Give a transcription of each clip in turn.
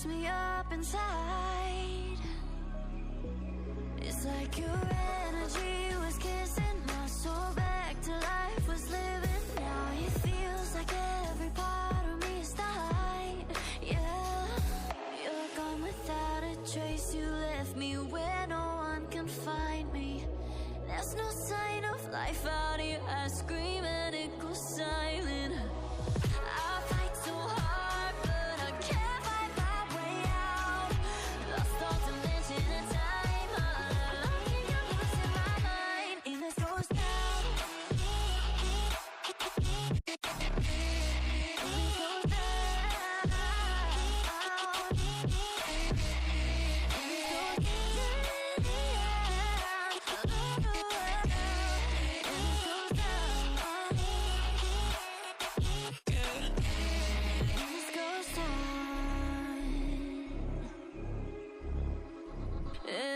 wakes me up inside. It's like your energy was kissing my soul back to life, was living. Now it feels like every part of me is dying. Yeah, you're gone without a trace. You left me where no one can find me. There's no sign of life out here. I scream and it goes silent. I fight so hard, but I can't fight my way out. Lost all dimension and time. All I think I'm losing my mind. And this goes down.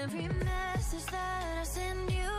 Every message that I send you